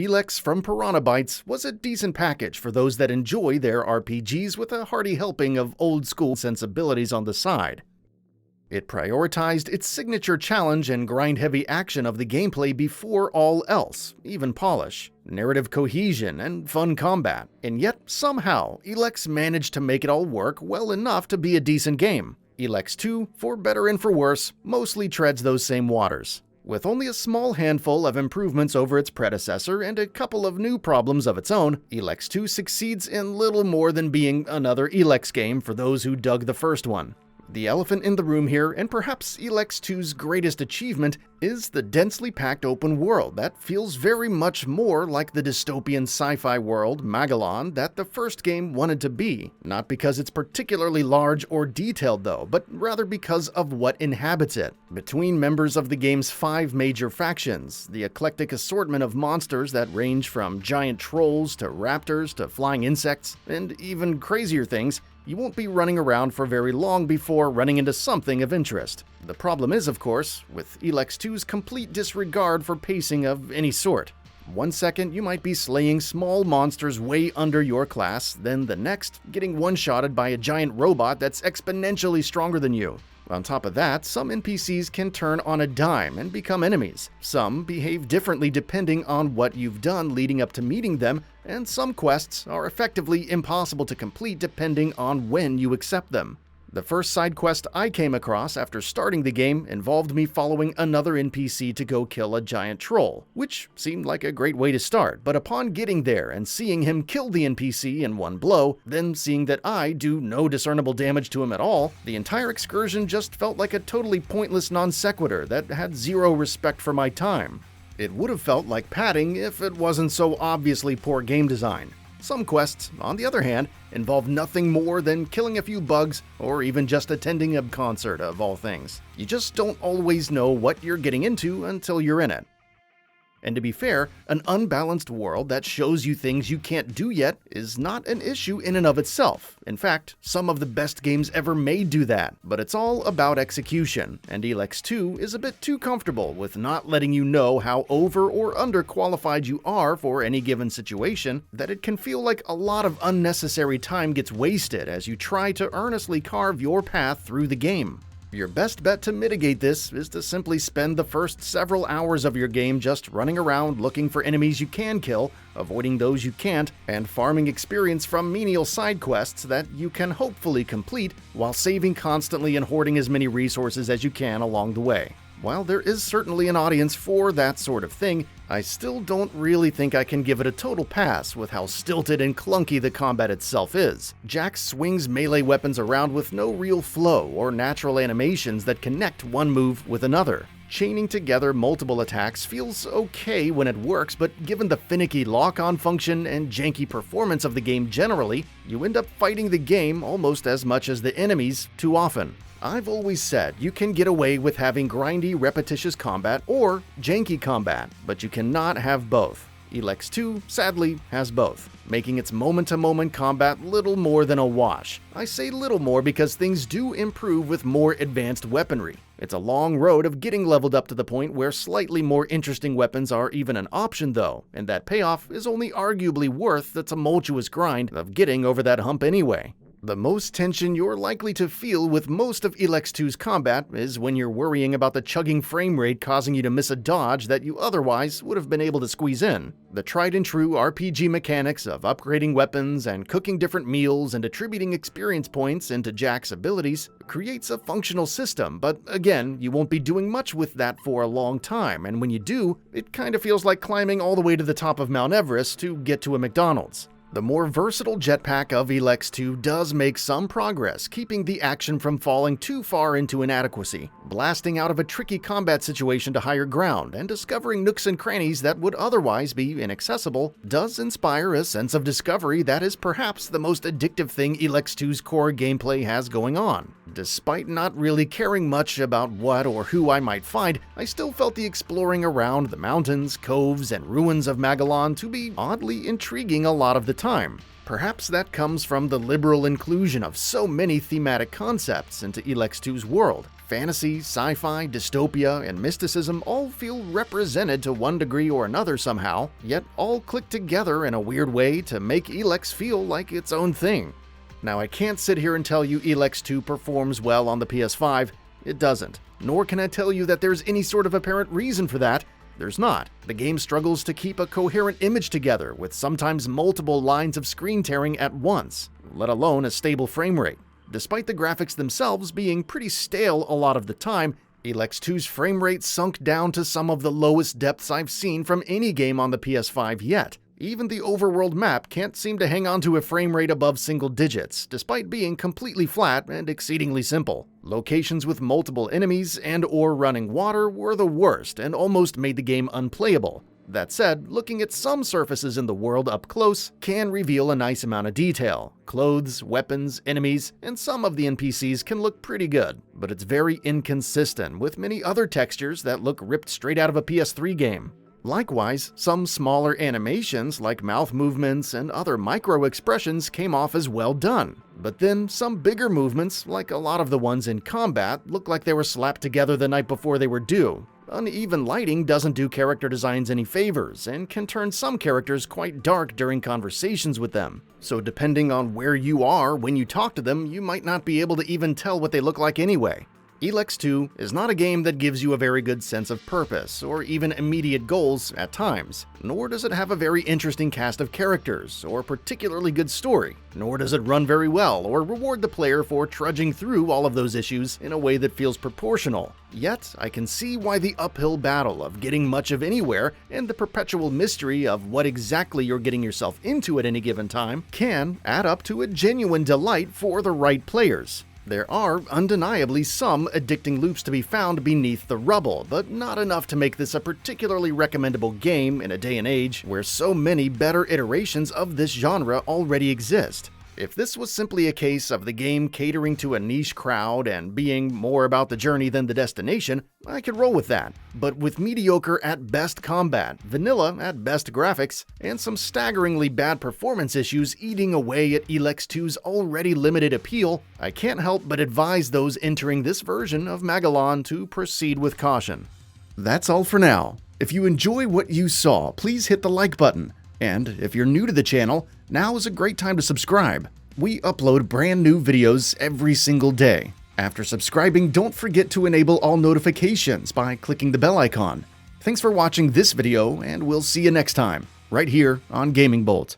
Elex from Piranha Bytes was a decent package for those that enjoy their RPGs with a hearty helping of old-school sensibilities on the side. It prioritized its signature challenge and grind-heavy action of the gameplay before all else, even polish, narrative cohesion, and fun combat, and yet somehow Elex managed to make it all work well enough to be a decent game. Elex 2, for better and for worse, mostly treads those same waters. With only a small handful of improvements over its predecessor and a couple of new problems of its own, Elex 2 succeeds in little more than being another Elex game for those who dug the first one. The elephant in the room here, and perhaps Elex 2's greatest achievement, is the densely packed open world that feels very much more like the dystopian sci-fi world, Magalan, that the first game wanted to be. Not because it's particularly large or detailed though, but rather because of what inhabits it. Between members of the game's 5 major factions, the eclectic assortment of monsters that range from giant trolls to raptors to flying insects, and even crazier things, you won't be running around for very long before running into something of interest. The problem is, of course, with Elex 2's complete disregard for pacing of any sort. One second you might be slaying small monsters way under your class, then the next getting one-shotted by a giant robot that's exponentially stronger than you. On top of that, some NPCs can turn on a dime and become enemies. Some behave differently depending on what you've done leading up to meeting them, and some quests are effectively impossible to complete depending on when you accept them. The first side quest I came across after starting the game involved me following another NPC to go kill a giant troll, which seemed like a great way to start, but upon getting there and seeing him kill the NPC in one blow, then seeing that I do no discernible damage to him at all, the entire excursion just felt like a totally pointless non sequitur that had zero respect for my time. It would have felt like padding if it wasn't so obviously poor game design. Some quests, on the other hand, involve nothing more than killing a few bugs or even just attending a concert of all things. You just don't always know what you're getting into until you're in it. And to be fair, an unbalanced world that shows you things you can't do yet is not an issue in and of itself. In fact, some of the best games ever made do that, but it's all about execution, and Elex 2 is a bit too comfortable with not letting you know how over or underqualified you are for any given situation that it can feel like a lot of unnecessary time gets wasted as you try to earnestly carve your path through the game. Your best bet to mitigate this is to simply spend the first several hours of your game just running around looking for enemies you can kill, avoiding those you can't, and farming experience from menial side quests that you can hopefully complete while saving constantly and hoarding as many resources as you can along the way. While there is certainly an audience for that sort of thing, I still don't really think I can give it a total pass with how stilted and clunky the combat itself is. Jax swings melee weapons around with no real flow or natural animations that connect one move with another. Chaining together multiple attacks feels okay when it works, but given the finicky lock-on function and janky performance of the game generally, you end up fighting the game almost as much as the enemies too often. I've always said you can get away with having grindy, repetitious combat or janky combat, but you cannot have both. Elex 2, sadly, has both, making its moment-to-moment combat little more than a wash. I say little more because things do improve with more advanced weaponry. It's a long road of getting leveled up to the point where slightly more interesting weapons are even an option though, and that payoff is only arguably worth the tumultuous grind of getting over that hump anyway. The most tension you're likely to feel with most of Elex 2's combat is when you're worrying about the chugging frame rate causing you to miss a dodge that you otherwise would have been able to squeeze in. The tried-and-true RPG mechanics of upgrading weapons and cooking different meals and attributing experience points into Jack's abilities creates a functional system, but again, you won't be doing much with that for a long time, and when you do, it kinda feels like climbing all the way to the top of Mount Everest to get to a McDonald's. The more versatile jetpack of Elex 2 does make some progress, keeping the action from falling too far into inadequacy. Blasting out of a tricky combat situation to higher ground and discovering nooks and crannies that would otherwise be inaccessible does inspire a sense of discovery that is perhaps the most addictive thing Elex 2's core gameplay has going on. Despite not really caring much about what or who I might find, I still felt the exploring around the mountains, coves, and ruins of Magalan to be oddly intriguing a lot of the time. Perhaps that comes from the liberal inclusion of so many thematic concepts into Elex 2's world. Fantasy, sci-fi, dystopia, and mysticism all feel represented to one degree or another somehow, yet all click together in a weird way to make Elex feel like its own thing. Now, I can't sit here and tell you Elex 2 performs well on the PS5. It doesn't. Nor can I tell you that there's any sort of apparent reason for that. There's not. The game struggles to keep a coherent image together, with sometimes multiple lines of screen tearing at once, let alone a stable frame rate. Despite the graphics themselves being pretty stale a lot of the time, Elex 2's frame rate sunk down to some of the lowest depths I've seen from any game on the PS5 yet. Even the overworld map can't seem to hang on to a frame rate above single digits, despite being completely flat and exceedingly simple. Locations with multiple enemies and/or running water were the worst and almost made the game unplayable. That said, looking at some surfaces in the world up close can reveal a nice amount of detail. Clothes, weapons, enemies, and some of the NPCs can look pretty good, but it's very inconsistent with many other textures that look ripped straight out of a PS3 game. Likewise, some smaller animations like mouth movements and other micro-expressions came off as well done. But then some bigger movements, like a lot of the ones in combat, look like they were slapped together the night before they were due. Uneven lighting doesn't do character designs any favors and can turn some characters quite dark during conversations with them. So depending on where you are when you talk to them, you might not be able to even tell what they look like anyway. Elex 2 is not a game that gives you a very good sense of purpose or even immediate goals at times, nor does it have a very interesting cast of characters or particularly good story, nor does it run very well or reward the player for trudging through all of those issues in a way that feels proportional. Yet, I can see why the uphill battle of getting much of anywhere and the perpetual mystery of what exactly you're getting yourself into at any given time can add up to a genuine delight for the right players. There are undeniably some addicting loops to be found beneath the rubble, but not enough to make this a particularly recommendable game in a day and age where so many better iterations of this genre already exist. If this was simply a case of the game catering to a niche crowd and being more about the journey than the destination, I could roll with that. But with mediocre-at-best combat, vanilla-at-best graphics, and some staggeringly bad performance issues eating away at Elex 2's already limited appeal, I can't help but advise those entering this version of Magalan to proceed with caution. That's all for now. If you enjoy what you saw, please hit the like button. And if you're new to the channel, now is a great time to subscribe. We upload brand new videos every single day. After subscribing, don't forget to enable all notifications by clicking the bell icon. Thanks for watching this video, and we'll see you next time, right here on GamingBolt.